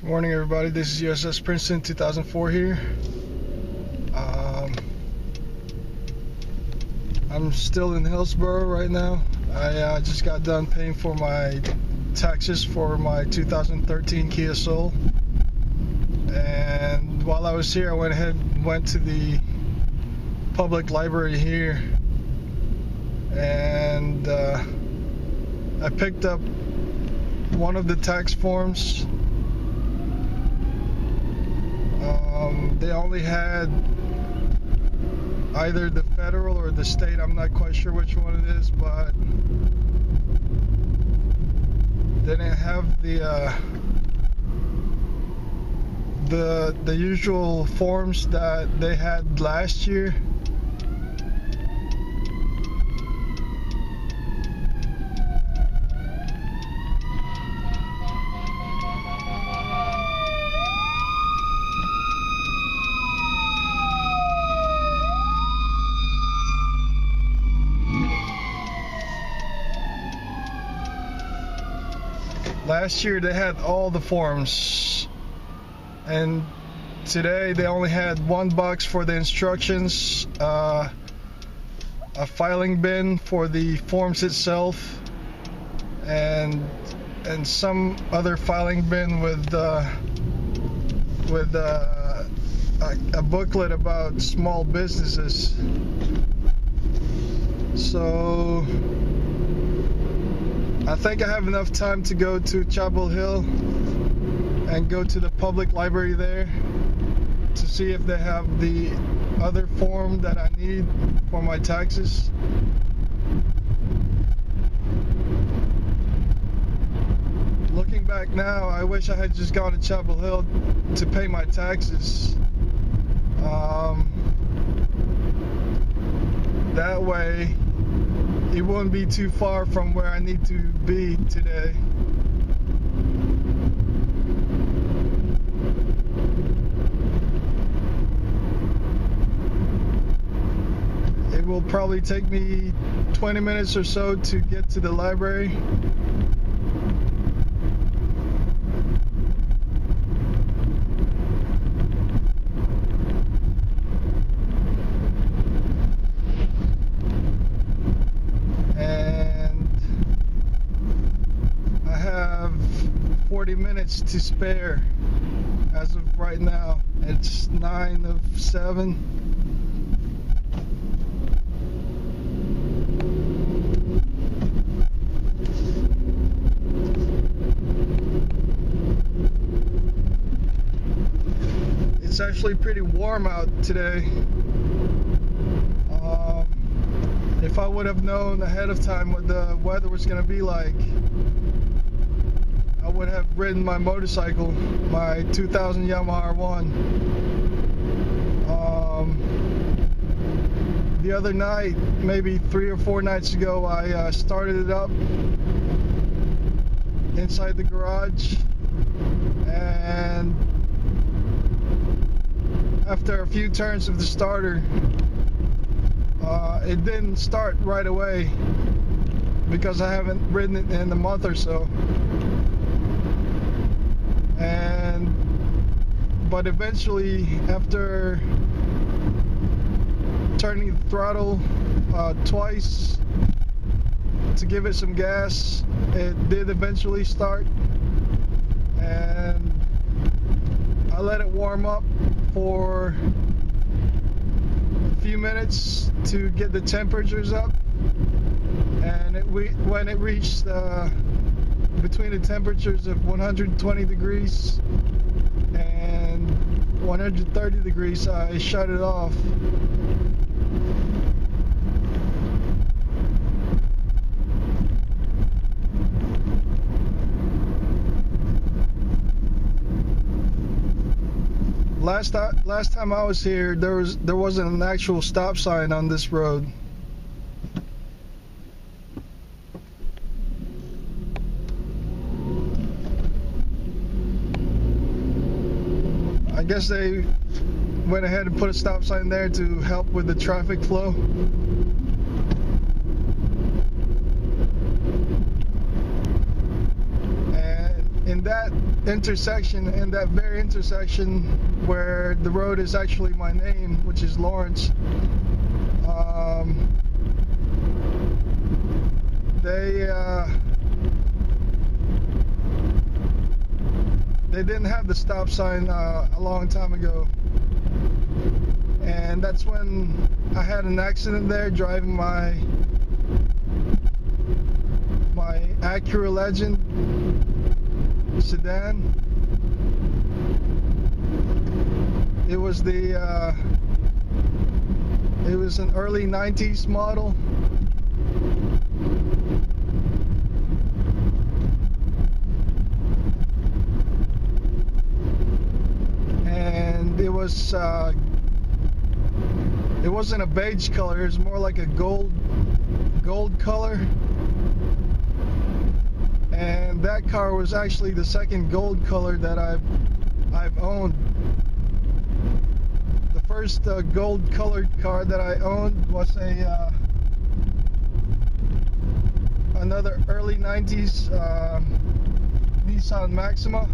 Good morning, everybody. This is USS Princeton 2004 here. I'm still in Hillsboro right now. I just got done paying for my taxes for my 2013 Kia Soul. And while I was here, I went to the public library here. And I picked up one of the tax forms. They only had either the federal or the state. I'm not quite sure which one it is, but they didn't have the usual forms that they had last year. Last year they had all the forms, and today they only had one box for the instructions, a filing bin for the forms itself, and some other filing bin with a booklet about small businesses. So I think I have enough time to go to Chapel Hill and go to the public library there to see if they have the other form that I need for my taxes. Looking back now, I wish I had just gone to Chapel Hill to pay my taxes. That way it wouldn't be too far from where I need to be today. It will probably take me 20 minutes or so to get to the library. And I have 40 minutes to spare as of right now. It's 9:07. It's actually pretty warm out today. If I would have known ahead of time what the weather was going to be like, I would have ridden my motorcycle, my 2000 Yamaha R1. The other night, maybe 3 or 4 nights ago, I started it up inside the garage, and after a few turns of the starter, it didn't start right away because I haven't ridden it in a month or so. But eventually, after turning the throttle twice to give it some gas, it did eventually start, and I let it warm up for a few minutes to get the temperatures up, and when it reached between the temperatures of 120 degrees and 130 degrees, I shut it off. Last time I was here, there wasn't an actual stop sign on this road. I guess they went ahead and put a stop sign there to help with the traffic flow. And in that intersection, in that very intersection where the road is actually my name, which is Lawrence, they didn't have the stop sign a long time ago, and that's when I had an accident there driving my Acura Legend sedan. It was an early 90s model. And it wasn't a beige color, it was more like a gold color. And that car was actually the second gold color that I've owned. The first gold colored car that I owned was another early 90s Nissan Maxima.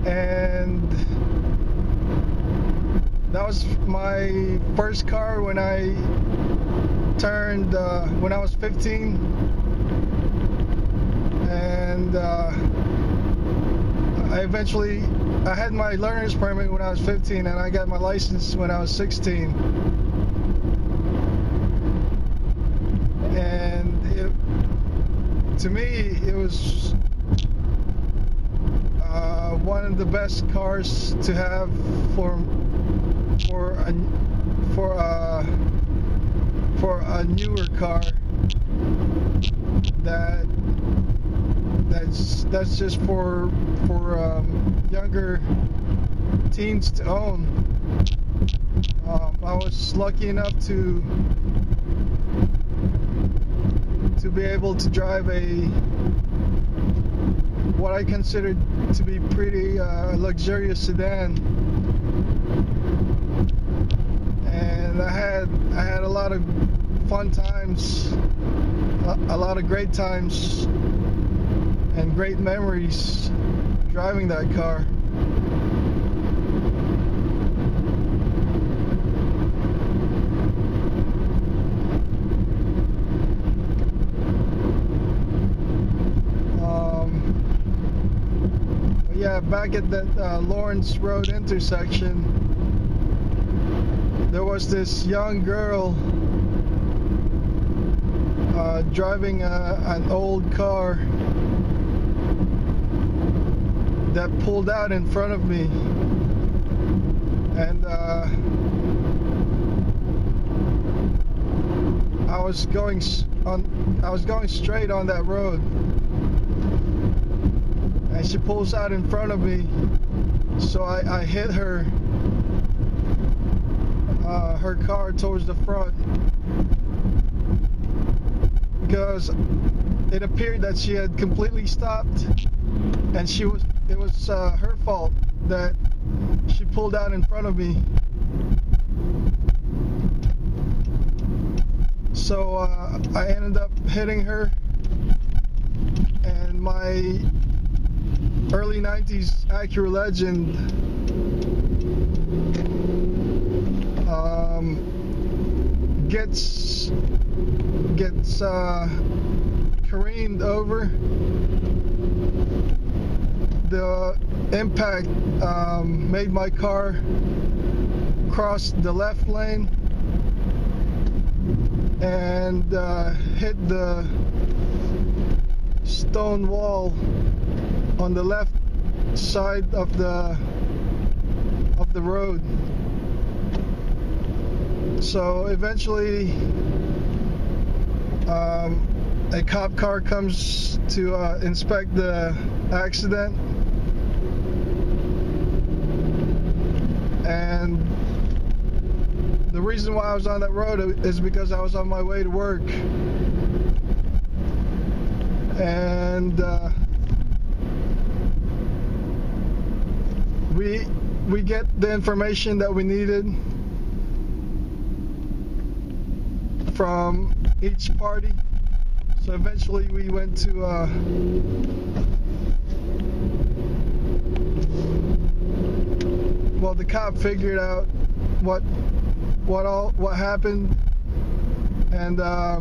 And that was my first car when I turned, when I was 15. And I had my learner's permit when I was 15, and I got my license when I was 16. And to me, it was one of the best cars to have for a newer car that's just for younger teens to own. I was lucky enough to be able to drive what I considered to be pretty luxurious sedan, and I had a lot of fun times, a lot of great times, and great memories driving that car. Yeah, back at that Lawrence Road intersection, there was this young girl driving an old car that pulled out in front of me, and I was going straight on that road, and she pulls out in front of me, so I hit her car towards the front, because it appeared that she had completely stopped, and it was her fault that she pulled out in front of me. So I ended up hitting her, and my early 90s Acura Legend gets careened over. The impact made my car cross the left lane and hit the stone wall on the left side of the road. So eventually a cop car comes to inspect the accident, and the reason why I was on that road is because I was on my way to work, and we get the information that we needed, from each party. So eventually we went to well, the cop figured out what happened, and I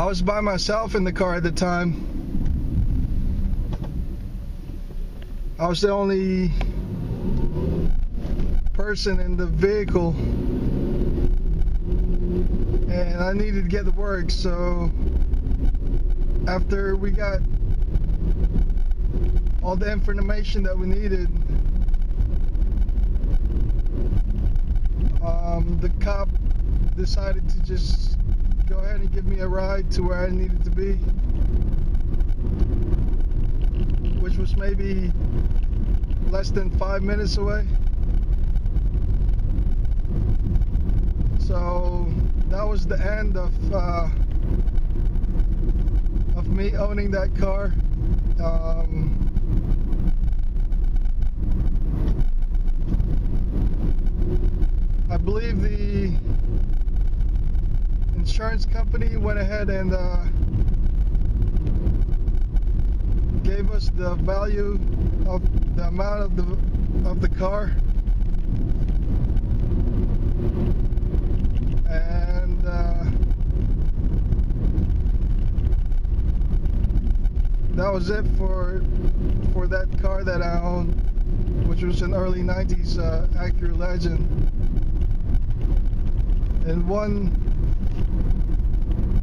was by myself in the car at the time. I was the only person in the vehicle, and I needed to get to work. So after we got all the information that we needed, the cop decided to just go ahead and give me a ride to where I needed to be, which was maybe less than 5 minutes away. So that was the end of me owning that car. I believe the insurance company went ahead and gave us the value of the amount of the car, and that was it for that car that I owned, which was an early 90s Acura Legend. And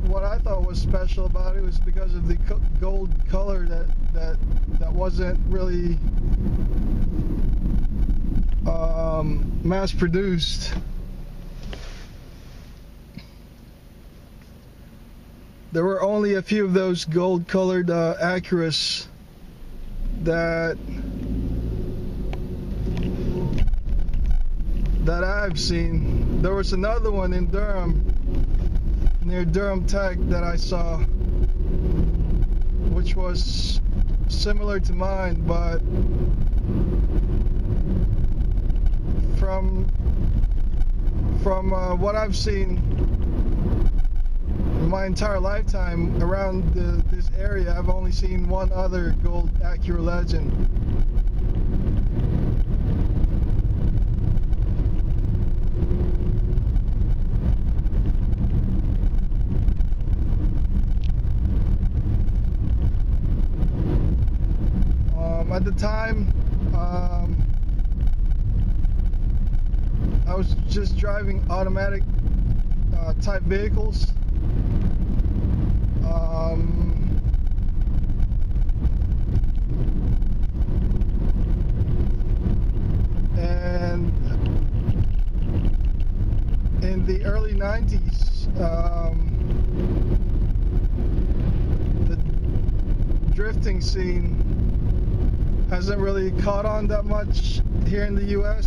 what I thought was special about it was because of the gold color that wasn't really mass produced. There were only a few of those gold colored Acuras that I've seen. There was another one in Durham, near Durham Tech, that I saw, which was similar to mine, but from what I've seen in my entire lifetime around this area, I've only seen one other gold Acura Legend. At the time, I was just driving automatic type vehicles. And in the early 90s, the drifting scene hasn't really caught on that much here in the US.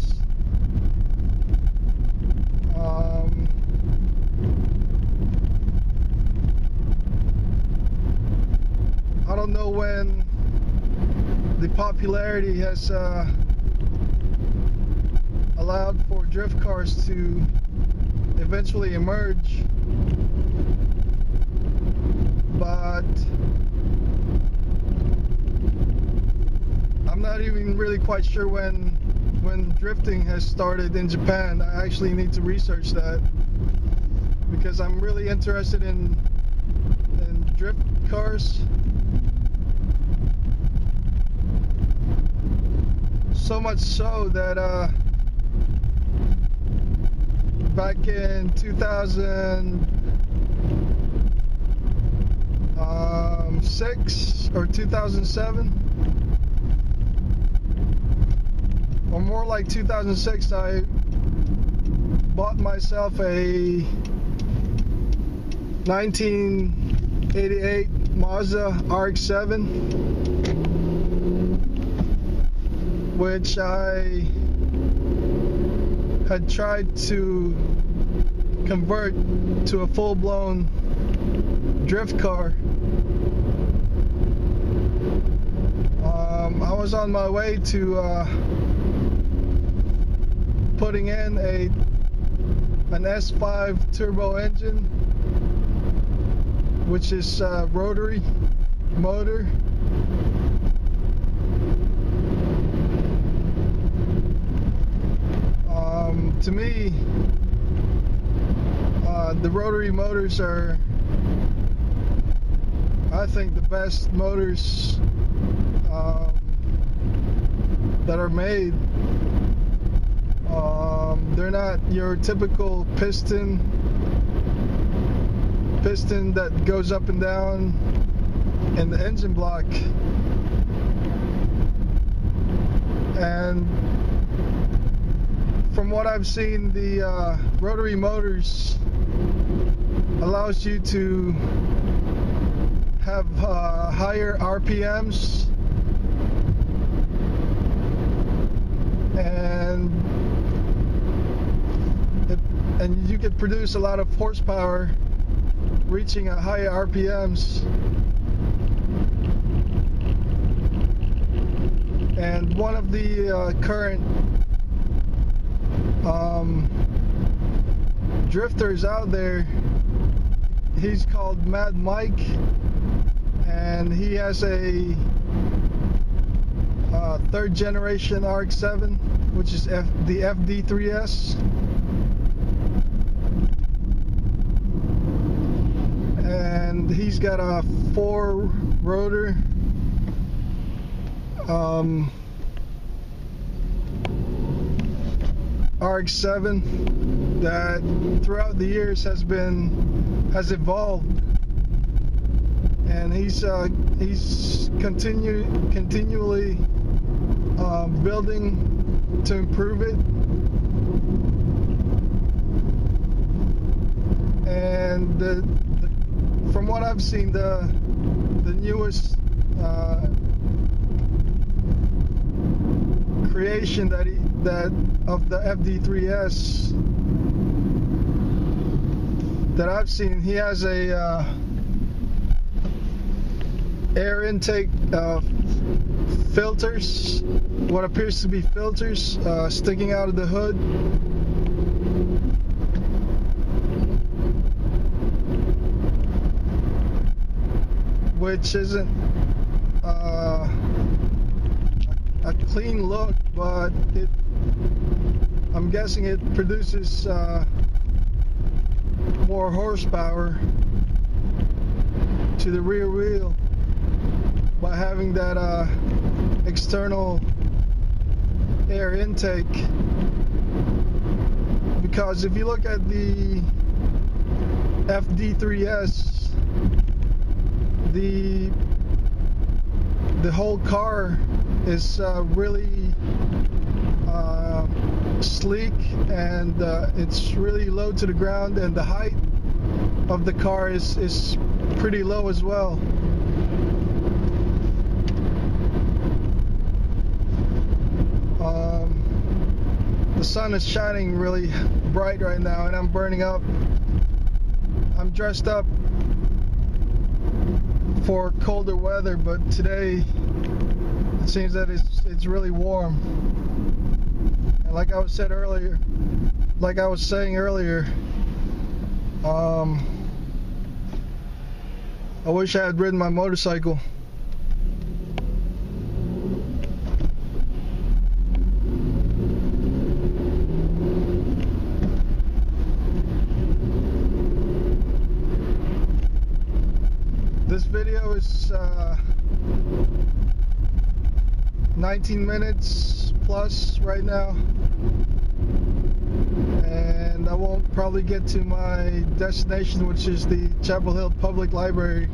I don't know when the popularity has allowed for drift cars to eventually emerge, but I'm not even really quite sure when drifting has started in Japan. I actually need to research that, because I'm really interested in drift cars. So much so that back in 2006 or 2007, or more like 2006, I bought myself a 1988 Mazda RX-7, which I had tried to convert to a full-blown drift car. I was on my way to putting in a an S5 turbo engine, which is a rotary motor. To me, the rotary motors are, I think, the best motors that are made. They're not your typical piston that goes up and down in the engine block. And from what I've seen, the rotary motors allows you to have higher RPMs, and you could produce a lot of horsepower reaching a higher RPMs. And one of the current drifters out there, he's called Mad Mike, and he has a third generation RX-7, which is the FD3S, and he's got a 4 rotor RX-7 that throughout the years has evolved, and he's continually building to improve it. And from what I've seen, the newest creation that of the FD3S that I've seen, he has a air intake filters, what appears to be filters sticking out of the hood, which isn't a clean look, but I'm guessing it produces more horsepower to the rear wheel by having that external air intake. Because if you look at the FD3S, the whole car is really sleek, and it's really low to the ground, and the height of the car is pretty low as well. The sun is shining really bright right now, and I'm burning up. I'm dressed up for colder weather, but today it seems that it's really warm. And like I was saying earlier, I wish I had ridden my motorcycle. This video is 19 minutes plus right now, and I won't probably get to my destination, which is the Chapel Hill Public Library,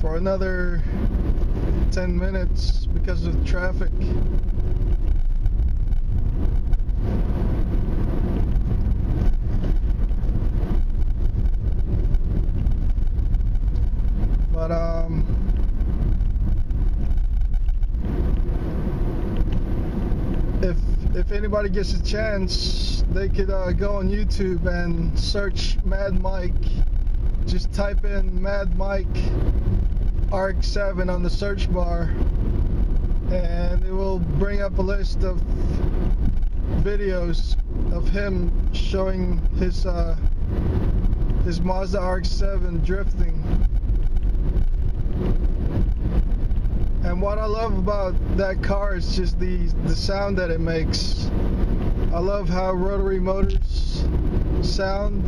for another 10 minutes because of traffic. But if anybody gets a chance, they could go on YouTube and search Mad Mike. Just type in Mad Mike RX-7 on the search bar, and it will bring up a list of videos of him showing his Mazda RX-7 drifting. And what I love about that car is just the sound that it makes. I love how rotary motors sound.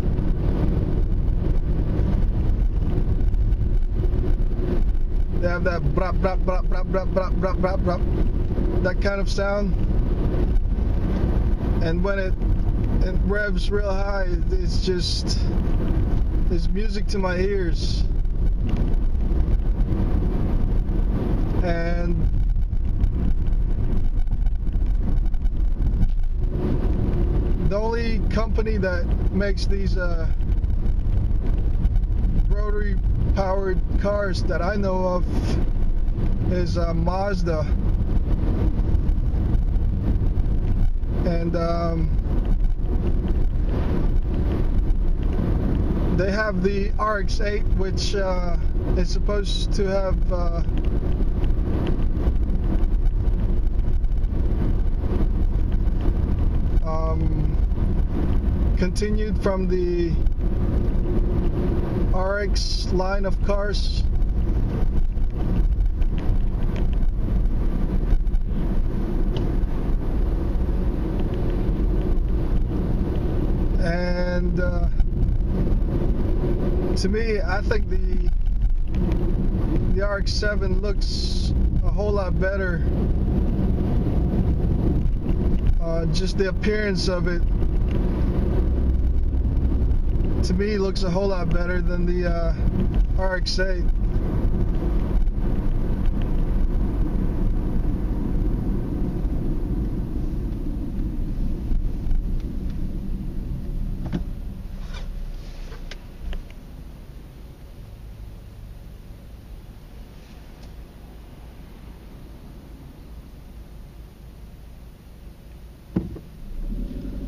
They have that brap brap brap brap brap brap brap brap brap, that kind of sound. And when it revs real high, it's music to my ears. And the only company that makes these rotary powered cars that I know of is Mazda. And they have the RX-8, which is supposed to have continued from the RX line of cars. And to me, I think the RX-7 looks a whole lot better. Just the appearance of it, to me, looks a whole lot better than the RX-8.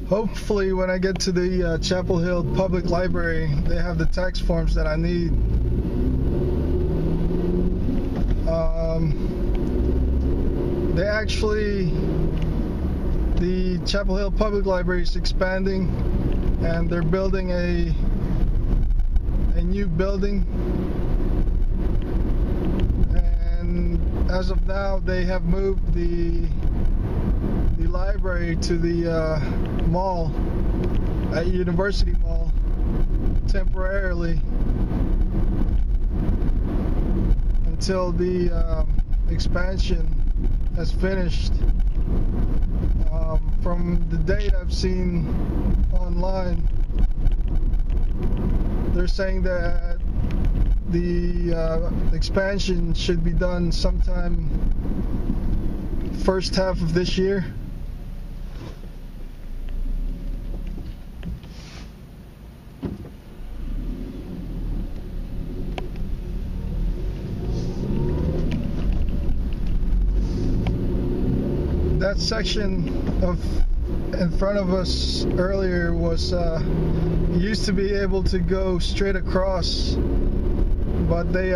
Hopefully when I get to the Chapel Hill Public Library, they have the tax forms that I need. The Chapel Hill Public Library is expanding, and they're building a new building. And as of now, they have moved the library to the mall at University Mall temporarily until the expansion has finished. From the date I've seen online, they're saying that the expansion should be done sometime first half of this year. That section in front of us earlier was used to be able to go straight across, but they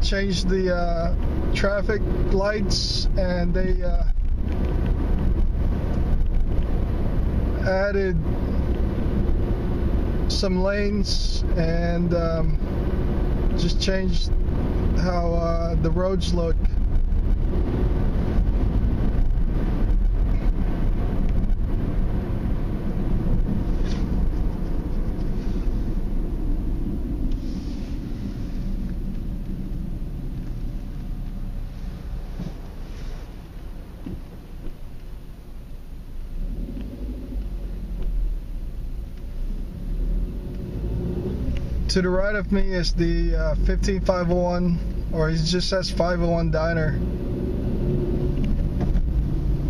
changed the traffic lights, and they added some lanes, and just changed how the roads look. To the right of me is the 15501, or it just says 501 Diner.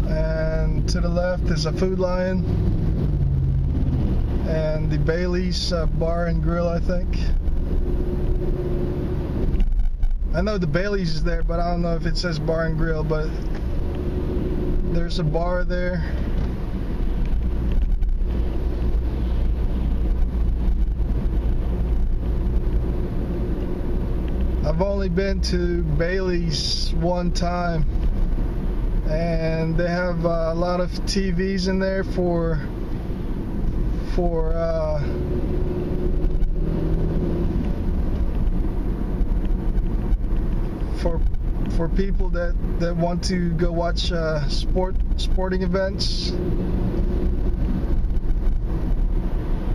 And to the left is a Food Lion and the Bailey's Bar and Grill, I think. I know the Bailey's is there, but I don't know if it says Bar and Grill, but there's a bar there. I've only been to Bailey's one time, and they have a lot of TVs in there for people that want to go watch sporting events.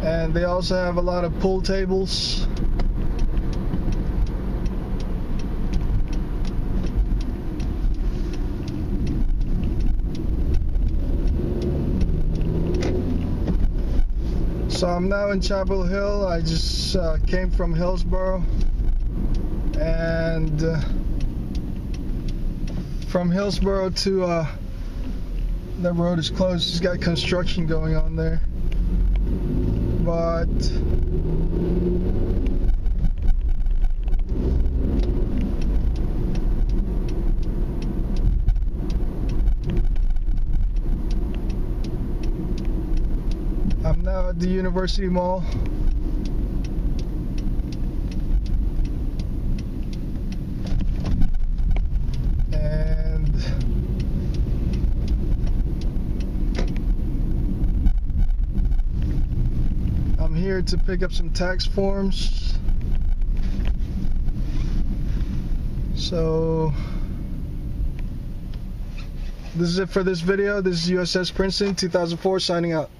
And they also have a lot of pool tables. So I'm now in Chapel Hill. I just came from Hillsborough, and from Hillsborough to the road is closed. It's got construction going on there, but I'm now at the University Mall. And I'm here to pick up some tax forms. So this is it for this video. This is USS Princeton 2004 signing out.